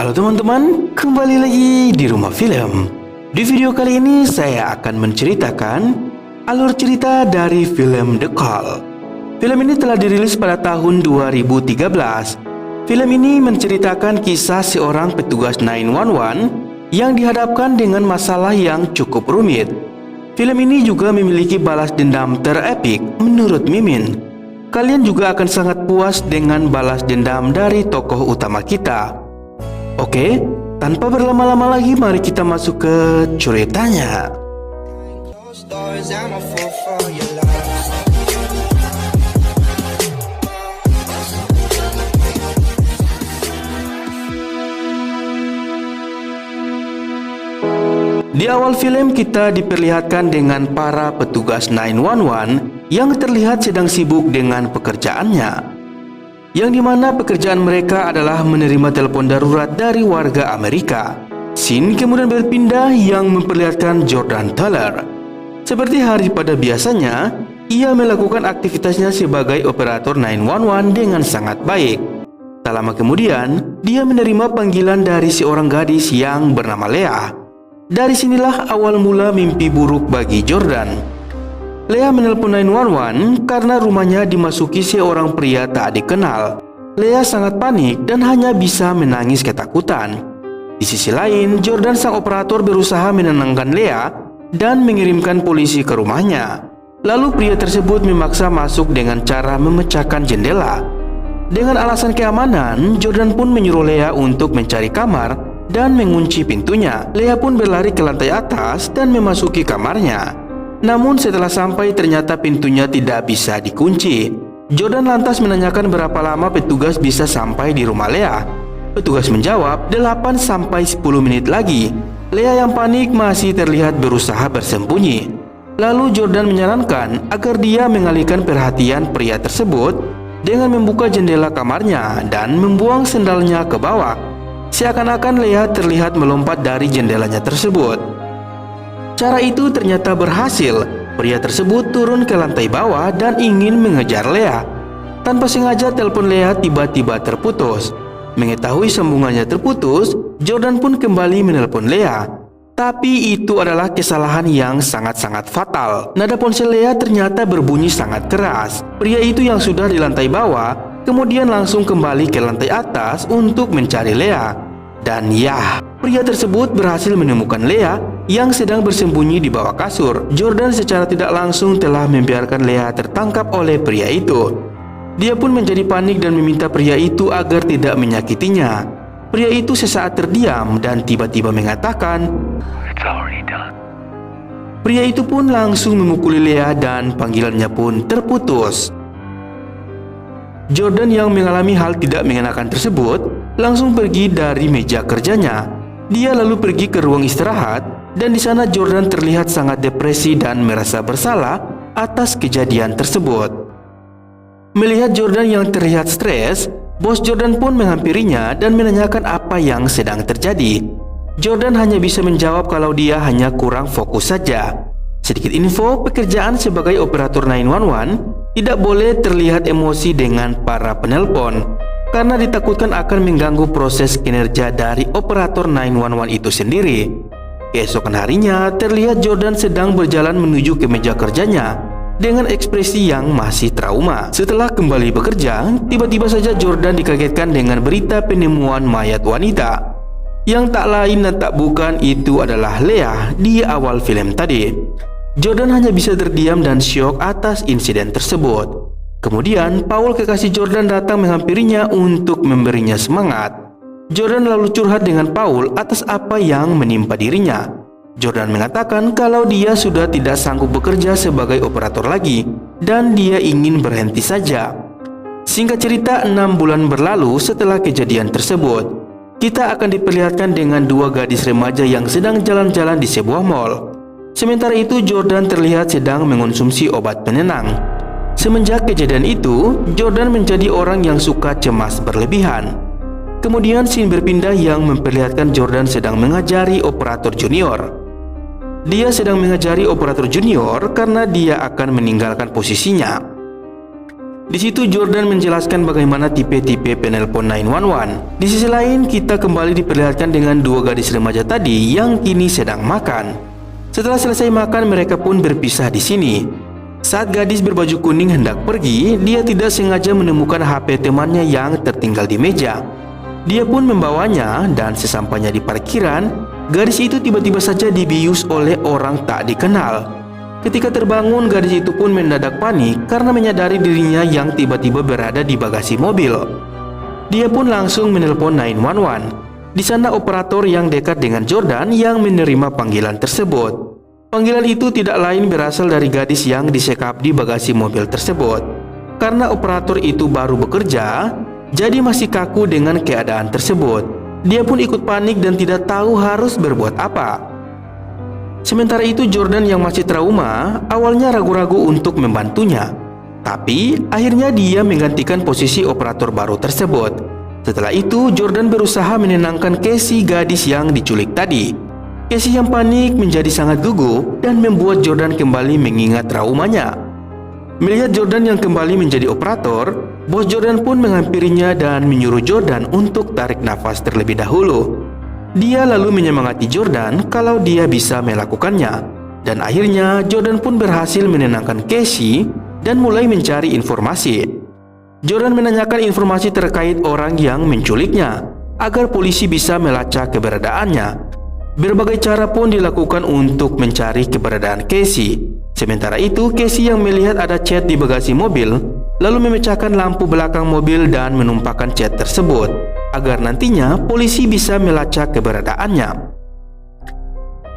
Halo teman-teman, kembali lagi di Rumah Film. Di video kali ini saya akan menceritakan alur cerita dari film The Call. Film ini telah dirilis pada tahun 2013. Film ini menceritakan kisah seorang petugas 911 yang dihadapkan dengan masalah yang cukup rumit. Film ini juga memiliki balas dendam terepik menurut Mimin. Kalian juga akan sangat puas dengan balas dendam dari tokoh utama kita. Oke, tanpa berlama-lama lagi, mari kita masuk ke ceritanya. Di awal film kita diperlihatkan dengan para petugas 911 yang terlihat sedang sibuk dengan pekerjaannya, yang dimana pekerjaan mereka adalah menerima telepon darurat dari warga Amerika. Scene kemudian berpindah yang memperlihatkan Jordan Thaler. Seperti hari pada biasanya, ia melakukan aktivitasnya sebagai operator 911 dengan sangat baik. Tak lama kemudian, dia menerima panggilan dari seorang gadis yang bernama Leah. Dari sinilah awal mula mimpi buruk bagi Jordan. Leah menelpon 911 karena rumahnya dimasuki seorang pria tak dikenal. Leah sangat panik dan hanya bisa menangis ketakutan. Di sisi lain, Jordan sang operator berusaha menenangkan Leah dan mengirimkan polisi ke rumahnya. Lalu pria tersebut memaksa masuk dengan cara memecahkan jendela. Dengan alasan keamanan, Jordan pun menyuruh Leah untuk mencari kamar dan mengunci pintunya. Leah pun berlari ke lantai atas dan memasuki kamarnya. Namun setelah sampai ternyata pintunya tidak bisa dikunci. Jordan lantas menanyakan berapa lama petugas bisa sampai di rumah Leah. Petugas menjawab 8 sampai 10 menit lagi. Leah yang panik masih terlihat berusaha bersembunyi. Lalu Jordan menyarankan agar dia mengalihkan perhatian pria tersebut dengan membuka jendela kamarnya dan membuang sendalnya ke bawah. Seakan-akan Leah terlihat melompat dari jendelanya tersebut. Cara itu ternyata berhasil. Pria tersebut turun ke lantai bawah dan ingin mengejar Leah. Tanpa sengaja telepon Leah tiba-tiba terputus. Mengetahui sambungannya terputus, Jordan pun kembali menelpon Leah. Tapi itu adalah kesalahan yang sangat-sangat fatal. Nada ponsel Leah ternyata berbunyi sangat keras. Pria itu yang sudah di lantai bawah kemudian langsung kembali ke lantai atas untuk mencari Leah. Dan ya, pria tersebut berhasil menemukan Leah yang sedang bersembunyi di bawah kasur. Jordan secara tidak langsung telah membiarkan Leah tertangkap oleh pria itu. Dia pun menjadi panik dan meminta pria itu agar tidak menyakitinya. Pria itu sesaat terdiam dan tiba-tiba mengatakan, "It's already done." Pria itu pun langsung memukuli Leah dan panggilannya pun terputus. Jordan yang mengalami hal tidak mengenakan tersebut langsung pergi dari meja kerjanya. Dia lalu pergi ke ruang istirahat dan di sana Jordan terlihat sangat depresi dan merasa bersalah atas kejadian tersebut. Melihat Jordan yang terlihat stres, bos Jordan pun menghampirinya dan menanyakan apa yang sedang terjadi. Jordan hanya bisa menjawab kalau dia hanya kurang fokus saja. Sedikit info, pekerjaan sebagai operator 911 tidak boleh terlihat emosi dengan para penelpon karena ditakutkan akan mengganggu proses kinerja dari operator 911 itu sendiri. Keesokan harinya, terlihat Jordan sedang berjalan menuju ke meja kerjanya dengan ekspresi yang masih trauma. Setelah kembali bekerja, tiba-tiba saja Jordan dikagetkan dengan berita penemuan mayat wanita. Yang tak lain dan tak bukan itu adalah Leah di awal film tadi. Jordan hanya bisa terdiam dan syok atas insiden tersebut. Kemudian, Paul kekasih Jordan datang menghampirinya untuk memberinya semangat. Jordan lalu curhat dengan Paul atas apa yang menimpa dirinya. Jordan mengatakan kalau dia sudah tidak sanggup bekerja sebagai operator lagi dan dia ingin berhenti saja. Singkat cerita, 6 bulan berlalu setelah kejadian tersebut. Kita akan diperlihatkan dengan dua gadis remaja yang sedang jalan-jalan di sebuah mall. Sementara itu, Jordan terlihat sedang mengonsumsi obat penenang. Semenjak kejadian itu, Jordan menjadi orang yang suka cemas berlebihan. Kemudian scene berpindah yang memperlihatkan Jordan sedang mengajari operator junior. Dia sedang mengajari operator junior karena dia akan meninggalkan posisinya. Di situ Jordan menjelaskan bagaimana tipe-tipe penelpon 911. Di sisi lain, kita kembali diperlihatkan dengan dua gadis remaja tadi yang kini sedang makan. Setelah selesai makan, mereka pun berpisah di sini. Saat gadis berbaju kuning hendak pergi, dia tidak sengaja menemukan HP temannya yang tertinggal di meja. Dia pun membawanya dan sesampainya di parkiran, gadis itu tiba-tiba saja dibius oleh orang tak dikenal. Ketika terbangun, gadis itu pun mendadak panik karena menyadari dirinya yang tiba-tiba berada di bagasi mobil. Dia pun langsung menelpon 911. Di sana operator yang dekat dengan Jordan yang menerima panggilan tersebut. Panggilan itu tidak lain berasal dari gadis yang disekap di bagasi mobil tersebut. Karena operator itu baru bekerja, jadi masih kaku dengan keadaan tersebut. Dia pun ikut panik dan tidak tahu harus berbuat apa. Sementara itu Jordan yang masih trauma awalnya ragu-ragu untuk membantunya. Tapi akhirnya dia menggantikan posisi operator baru tersebut. Setelah itu Jordan berusaha menenangkan Casey, gadis yang diculik tadi. Casey yang panik menjadi sangat gugup dan membuat Jordan kembali mengingat traumanya. Melihat Jordan yang kembali menjadi operator, bos Jordan pun menghampirinya dan menyuruh Jordan untuk tarik nafas terlebih dahulu. Dia lalu menyemangati Jordan kalau dia bisa melakukannya. Dan akhirnya Jordan pun berhasil menenangkan Casey dan mulai mencari informasi. Jordan menanyakan informasi terkait orang yang menculiknya agar polisi bisa melacak keberadaannya. Berbagai cara pun dilakukan untuk mencari keberadaan Casey. Sementara itu Casey yang melihat ada cat di bagasi mobil lalu memecahkan lampu belakang mobil dan menumpahkan cat tersebut agar nantinya polisi bisa melacak keberadaannya.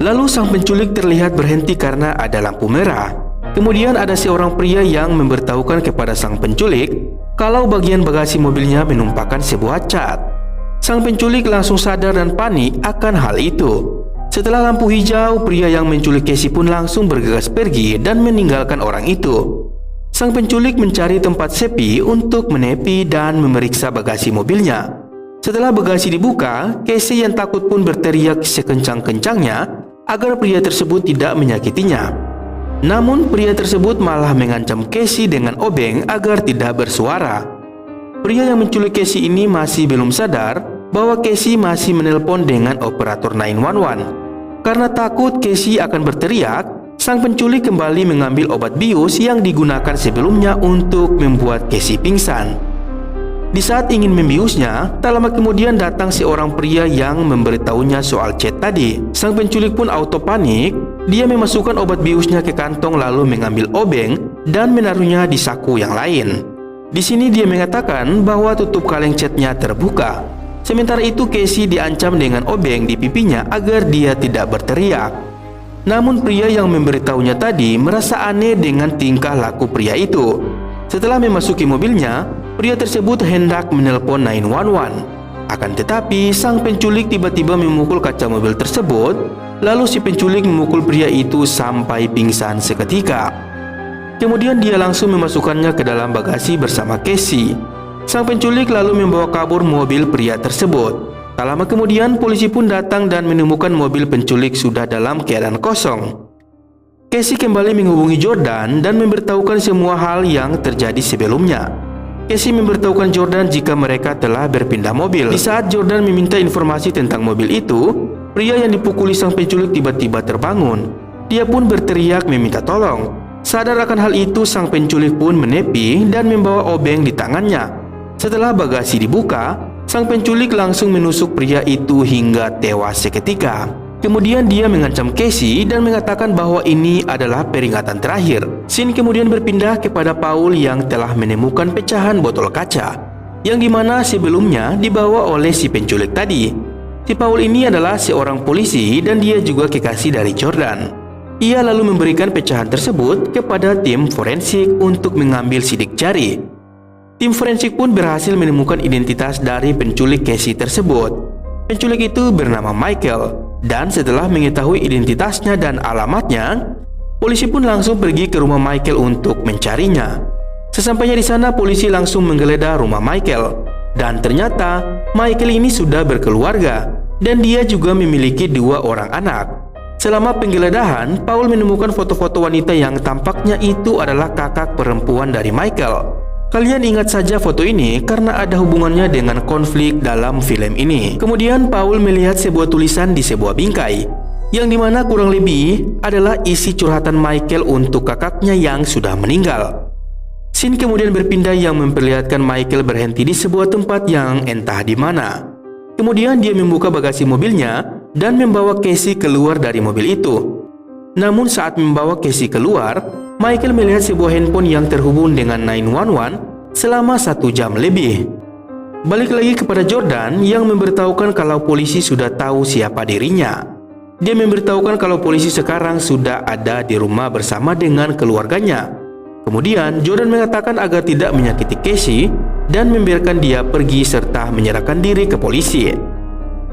Lalu sang penculik terlihat berhenti karena ada lampu merah. Kemudian ada seorang pria yang memberitahukan kepada sang penculik kalau bagian bagasi mobilnya menumpahkan sebuah cat. Sang penculik langsung sadar dan panik akan hal itu. Setelah lampu hijau, pria yang menculik Casey pun langsung bergegas pergi dan meninggalkan orang itu. Sang penculik mencari tempat sepi untuk menepi dan memeriksa bagasi mobilnya. Setelah bagasi dibuka, Casey yang takut pun berteriak sekencang-kencangnya agar pria tersebut tidak menyakitinya. Namun pria tersebut malah mengancam Casey dengan obeng agar tidak bersuara. Pria yang menculik Casey ini masih belum sadar bahwa Casey masih menelpon dengan operator 911. Karena takut Casey akan berteriak, sang penculik kembali mengambil obat bius yang digunakan sebelumnya untuk membuat Casey pingsan. Di saat ingin membiusnya, tak lama kemudian datang seorang pria yang memberitahunya soal chat tadi. Sang penculik pun auto panik. Dia memasukkan obat biusnya ke kantong lalu mengambil obeng dan menaruhnya di saku yang lain. Di sini dia mengatakan bahwa tutup kaleng catnya terbuka. Sementara itu Casey diancam dengan obeng di pipinya agar dia tidak berteriak. Namun pria yang memberitahunya tadi merasa aneh dengan tingkah laku pria itu. Setelah memasuki mobilnya, pria tersebut hendak menelpon 911. Akan tetapi, sang penculik tiba-tiba memukul kaca mobil tersebut. Lalu si penculik memukul pria itu sampai pingsan seketika. Kemudian dia langsung memasukkannya ke dalam bagasi bersama Casey. Sang penculik lalu membawa kabur mobil pria tersebut. Tak lama kemudian, polisi pun datang dan menemukan mobil penculik sudah dalam keadaan kosong. Casey kembali menghubungi Jordan dan memberitahukan semua hal yang terjadi sebelumnya. Casey memberitahukan Jordan jika mereka telah berpindah mobil. Di saat Jordan meminta informasi tentang mobil itu, pria yang dipukuli sang penculik tiba-tiba terbangun. Dia pun berteriak meminta tolong. Sadar akan hal itu, sang penculik pun menepi dan membawa obeng di tangannya. Setelah bagasi dibuka, sang penculik langsung menusuk pria itu hingga tewas seketika. Kemudian dia mengancam Casey dan mengatakan bahwa ini adalah peringatan terakhir. Scene kemudian berpindah kepada Paul yang telah menemukan pecahan botol kaca, yang dimana sebelumnya dibawa oleh si penculik tadi. Si Paul ini adalah seorang polisi dan dia juga kekasih dari Jordan. Ia lalu memberikan pecahan tersebut kepada tim forensik untuk mengambil sidik jari. Tim forensik pun berhasil menemukan identitas dari penculik Casey tersebut. Penculik itu bernama Michael. Dan setelah mengetahui identitasnya dan alamatnya, polisi pun langsung pergi ke rumah Michael untuk mencarinya. Sesampainya di sana, polisi langsung menggeledah rumah Michael. Dan ternyata Michael ini sudah berkeluarga dan dia juga memiliki 2 orang anak. Selama penggeledahan, Paul menemukan foto-foto wanita yang tampaknya itu adalah kakak perempuan dari Michael. Kalian ingat saja foto ini karena ada hubungannya dengan konflik dalam film ini. Kemudian Paul melihat sebuah tulisan di sebuah bingkai, yang dimana kurang lebih adalah isi curhatan Michael untuk kakaknya yang sudah meninggal. Scene kemudian berpindah yang memperlihatkan Michael berhenti di sebuah tempat yang entah di mana. Kemudian dia membuka bagasi mobilnya dan membawa Casey keluar dari mobil itu. Namun saat membawa Casey keluar, Michael melihat sebuah handphone yang terhubung dengan 911 selama 1 jam lebih. Balik lagi kepada Jordan yang memberitahukan kalau polisi sudah tahu siapa dirinya. Dia memberitahukan kalau polisi sekarang sudah ada di rumah bersama dengan keluarganya. Kemudian Jordan mengatakan agar tidak menyakiti Casey dan membiarkan dia pergi serta menyerahkan diri ke polisi.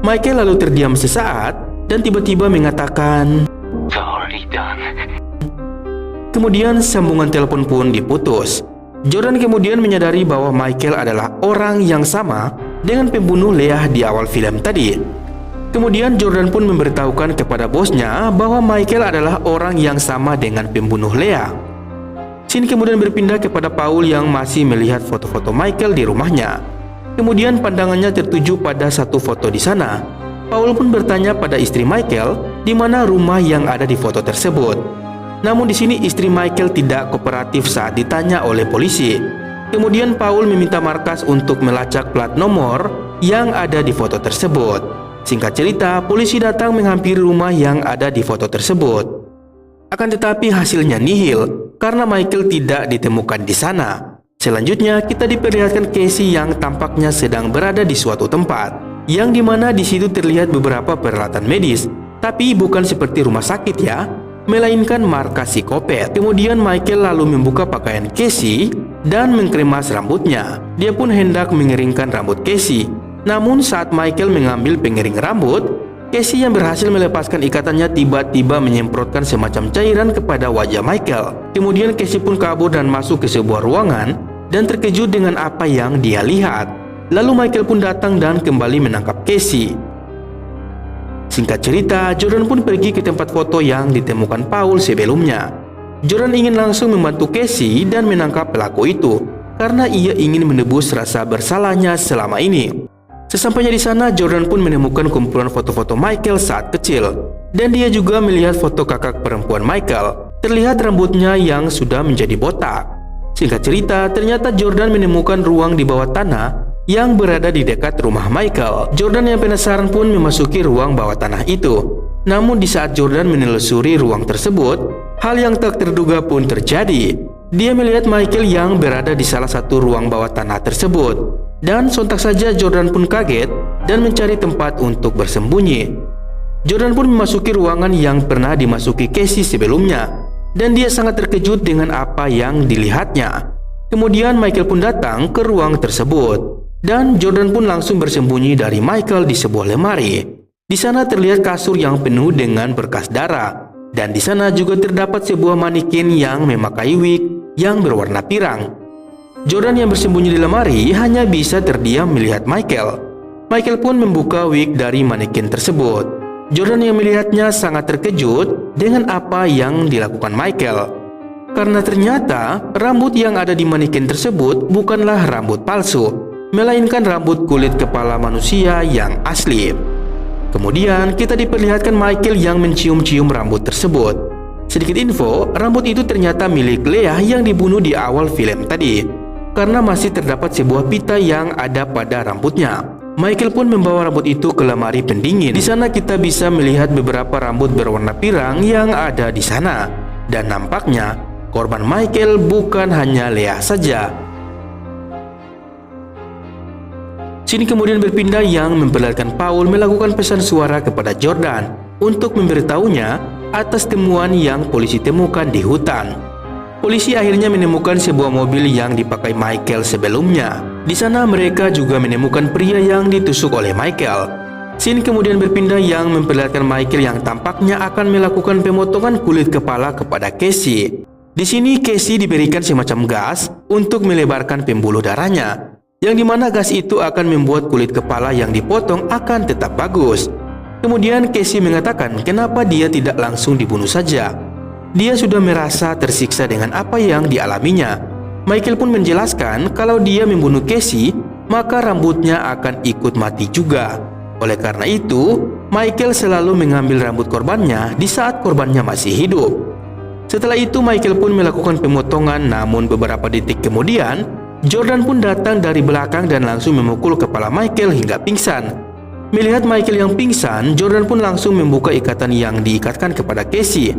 Michael lalu terdiam sesaat dan tiba-tiba mengatakan, kemudian sambungan telepon pun diputus. Jordan kemudian menyadari bahwa Michael adalah orang yang sama dengan pembunuh Leah di awal film tadi. Kemudian Jordan pun memberitahukan kepada bosnya bahwa Michael adalah orang yang sama dengan pembunuh Leah. Scene kemudian berpindah kepada Paul yang masih melihat foto-foto Michael di rumahnya. Kemudian pandangannya tertuju pada satu foto di sana. Paul pun bertanya pada istri Michael di mana rumah yang ada di foto tersebut. Namun di sini istri Michael tidak kooperatif saat ditanya oleh polisi. Kemudian Paul meminta markas untuk melacak plat nomor yang ada di foto tersebut. Singkat cerita, polisi datang menghampiri rumah yang ada di foto tersebut. Akan tetapi hasilnya nihil karena Michael tidak ditemukan di sana. Selanjutnya kita diperlihatkan Casey yang tampaknya sedang berada di suatu tempat, yang dimana di situ terlihat beberapa peralatan medis, tapi bukan seperti rumah sakit ya, melainkan markas psikopat. Kemudian Michael lalu membuka pakaian Casey dan mengkremas rambutnya. Dia pun hendak mengeringkan rambut Casey. Namun saat Michael mengambil pengering rambut, Casey yang berhasil melepaskan ikatannya tiba-tiba menyemprotkan semacam cairan kepada wajah Michael. Kemudian Casey pun kabur dan masuk ke sebuah ruangan dan terkejut dengan apa yang dia lihat. Lalu Michael pun datang dan kembali menangkap Casey. Singkat cerita, Jordan pun pergi ke tempat foto yang ditemukan Paul sebelumnya. Jordan ingin langsung membantu Casey dan menangkap pelaku itu karena ia ingin menebus rasa bersalahnya selama ini. Sesampainya di sana, Jordan pun menemukan kumpulan foto-foto Michael saat kecil, dan dia juga melihat foto kakak perempuan Michael. Terlihat rambutnya yang sudah menjadi botak. Singkat cerita, ternyata Jordan menemukan ruang di bawah tanah yang berada di dekat rumah Michael. Jordan yang penasaran pun memasuki ruang bawah tanah itu. Namun di saat Jordan menelusuri ruang tersebut, hal yang tak terduga pun terjadi. Dia melihat Michael yang berada di salah satu ruang bawah tanah tersebut. Dan sontak saja Jordan pun kaget dan mencari tempat untuk bersembunyi. Jordan pun memasuki ruangan yang pernah dimasuki Casey sebelumnya, dan dia sangat terkejut dengan apa yang dilihatnya. Kemudian Michael pun datang ke ruang tersebut. Dan Jordan pun langsung bersembunyi dari Michael di sebuah lemari. Di sana terlihat kasur yang penuh dengan berkas darah, dan di sana juga terdapat sebuah manekin yang memakai wig yang berwarna pirang. Jordan yang bersembunyi di lemari hanya bisa terdiam melihat Michael. Michael pun membuka wig dari manekin tersebut. Jordan yang melihatnya sangat terkejut dengan apa yang dilakukan Michael, karena ternyata rambut yang ada di manekin tersebut bukanlah rambut palsu, melainkan rambut kulit kepala manusia yang asli. Kemudian kita diperlihatkan Michael yang mencium-cium rambut tersebut. Sedikit info, rambut itu ternyata milik Leah yang dibunuh di awal film tadi, karena masih terdapat sebuah pita yang ada pada rambutnya. Michael pun membawa rambut itu ke lemari pendingin. Di sana kita bisa melihat beberapa rambut berwarna pirang yang ada di sana, dan nampaknya korban Michael bukan hanya Leah saja. Sini kemudian berpindah yang memperlihatkan Paul melakukan pesan suara kepada Jordan untuk memberitahunya atas temuan yang polisi temukan di hutan. Polisi akhirnya menemukan sebuah mobil yang dipakai Michael sebelumnya. Di sana mereka juga menemukan pria yang ditusuk oleh Michael. Scene kemudian berpindah yang memperlihatkan Michael yang tampaknya akan melakukan pemotongan kulit kepala kepada Casey. Di sini Casey diberikan semacam gas untuk melebarkan pembuluh darahnya, yang dimana gas itu akan membuat kulit kepala yang dipotong akan tetap bagus. Kemudian Casey mengatakan kenapa dia tidak langsung dibunuh saja. Dia sudah merasa tersiksa dengan apa yang dialaminya. Michael pun menjelaskan kalau dia membunuh Casey, maka rambutnya akan ikut mati juga. Oleh karena itu, Michael selalu mengambil rambut korbannya di saat korbannya masih hidup. Setelah itu, Michael pun melakukan pemotongan, namun beberapa detik kemudian, Jordan pun datang dari belakang dan langsung memukul kepala Michael hingga pingsan. Melihat Michael yang pingsan, Jordan pun langsung membuka ikatan yang diikatkan kepada Casey.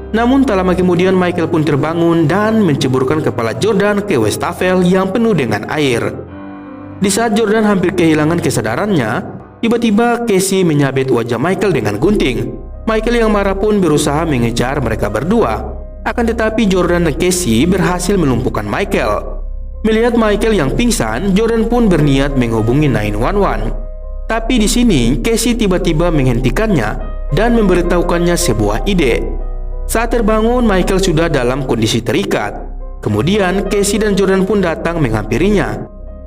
Namun tak lama kemudian Michael pun terbangun dan menceburkan kepala Jordan ke wastafel yang penuh dengan air. Di saat Jordan hampir kehilangan kesadarannya, tiba-tiba Casey menyabet wajah Michael dengan gunting. Michael yang marah pun berusaha mengejar mereka berdua. Akan tetapi Jordan dan Casey berhasil melumpuhkan Michael. Melihat Michael yang pingsan, Jordan pun berniat menghubungi 911. Tapi di sini Casey tiba-tiba menghentikannya dan memberitahukannya sebuah ide. Saat terbangun, Michael sudah dalam kondisi terikat. Kemudian Casey dan Jordan pun datang menghampirinya.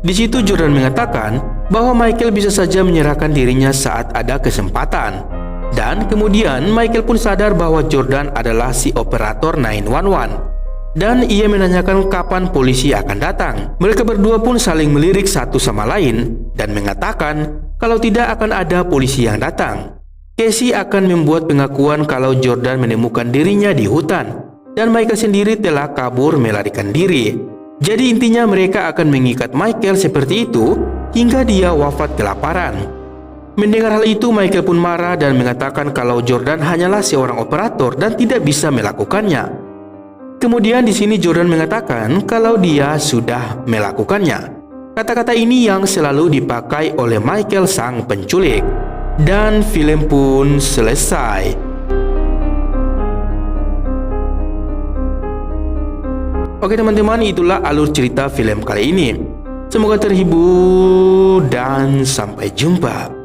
Di situ Jordan mengatakan bahwa Michael bisa saja menyerahkan dirinya saat ada kesempatan. Dan kemudian Michael pun sadar bahwa Jordan adalah si operator 911. Dan ia menanyakan kapan polisi akan datang. Mereka berdua pun saling melirik satu sama lain dan mengatakan kalau tidak akan ada polisi yang datang. Casey akan membuat pengakuan kalau Jordan menemukan dirinya di hutan dan Michael sendiri telah kabur melarikan diri. Jadi intinya mereka akan mengikat Michael seperti itu hingga dia wafat kelaparan. Mendengar hal itu, Michael pun marah dan mengatakan kalau Jordan hanyalah seorang operator dan tidak bisa melakukannya. Kemudian di sini Jordan mengatakan kalau dia sudah melakukannya. Kata-kata ini yang selalu dipakai oleh Michael sang penculik. Dan film pun selesai. Oke teman-teman, itulah alur cerita film kali ini. Semoga terhibur dan sampai jumpa.